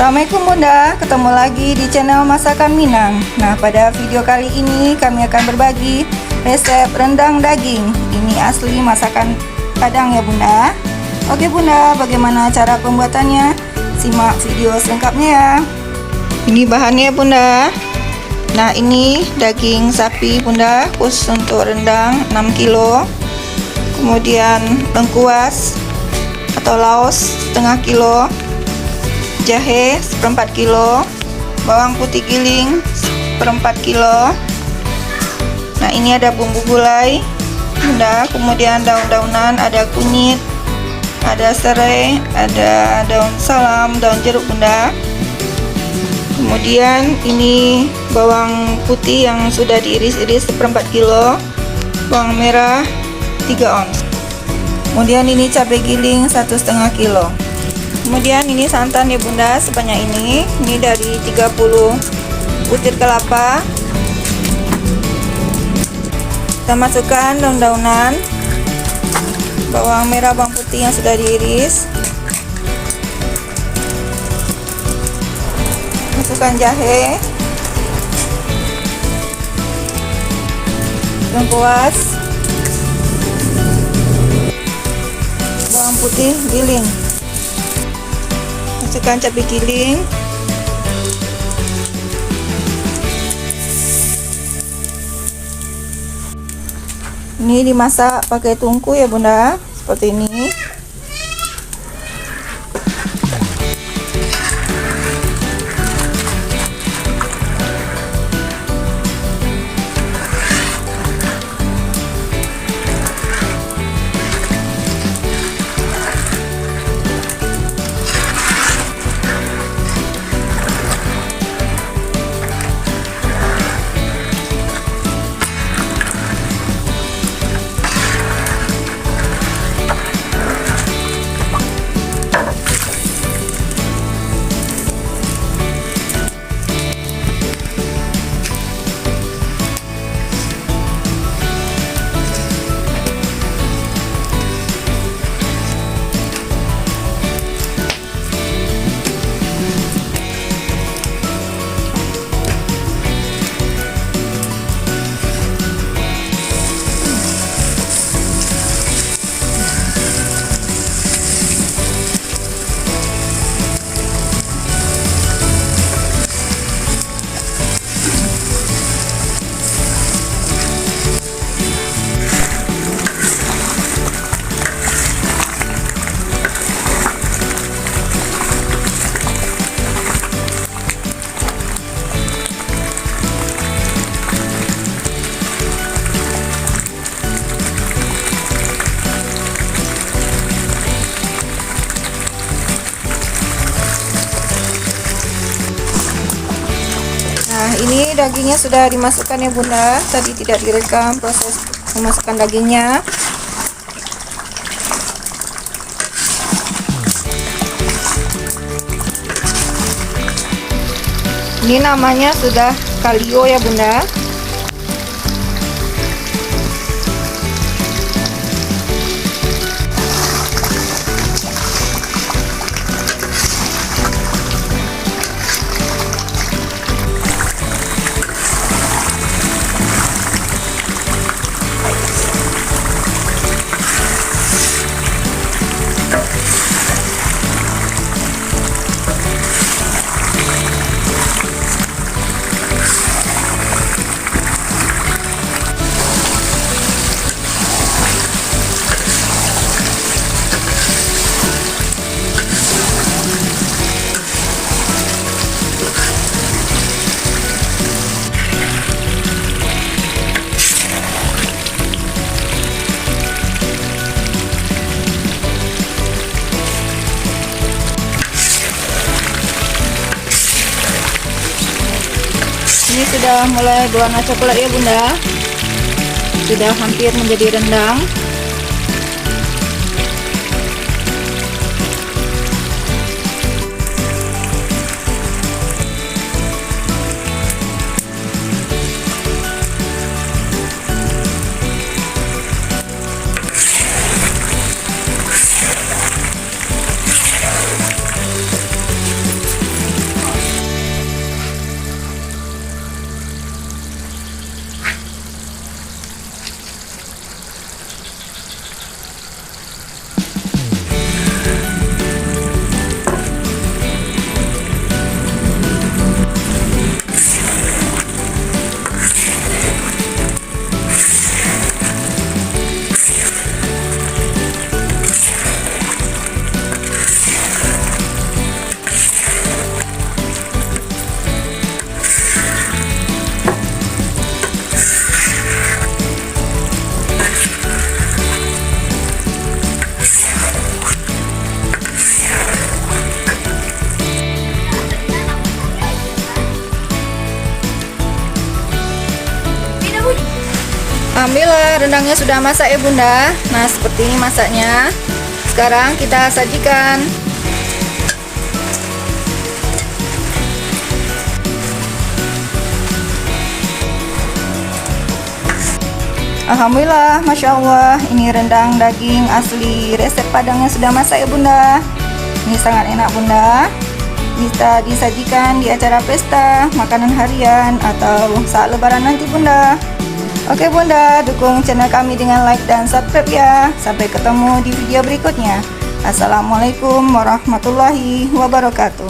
Assalamualaikum Bunda, ketemu lagi di channel Masakan Minang. Nah, pada video kali ini kami akan berbagi resep rendang daging. Ini asli masakan Padang ya Bunda. Oke Bunda, bagaimana cara pembuatannya? Simak video selengkapnya ya. Ini bahannya Bunda. Nah, ini daging sapi Bunda, khusus untuk rendang 6 kilo. Kemudian lengkuas atau laos setengah kilo, jahe seperempat kilo, bawang putih giling seperempat kilo. Nah, ini ada bumbu gulai Bunda, kemudian daun-daunan, ada kunyit, ada serai, ada daun salam, daun jeruk Bunda. Kemudian ini bawang putih yang sudah diiris-iris seperempat kilo, bawang merah 3 ons. Kemudian ini cabai giling 1,5 kilo. Kemudian ini santan ya Bunda, sebanyak ini dari 30 butir kelapa. Kita masukkan daun-daunan, bawang merah, bawang putih yang sudah diiris. Masukkan jahe, lengkuas, bawang putih giling. Masukkan cabai giling, ini dimasak pakai tungku ya Bunda, seperti ini. Nah, ini dagingnya sudah dimasukkan ya Bunda. Tadi tidak direkam proses memasukkan dagingnya. Ini namanya sudah kalio ya Bunda. Ini sudah mulai berwarna coklat ya Bunda, sudah hampir menjadi rendang. Alhamdulillah rendangnya sudah masak ya bunda. Nah seperti ini masaknya. Sekarang kita sajikan. Alhamdulillah, Masya Allah, ini rendang daging asli resep Padang yang sudah masak ya bunda. Ini sangat enak bunda, bisa disajikan di acara pesta, makanan harian, atau saat lebaran nanti bunda. Oke bunda, dukung channel kami dengan like dan subscribe ya. Sampai ketemu di video berikutnya. Assalamualaikum warahmatullahi wabarakatuh.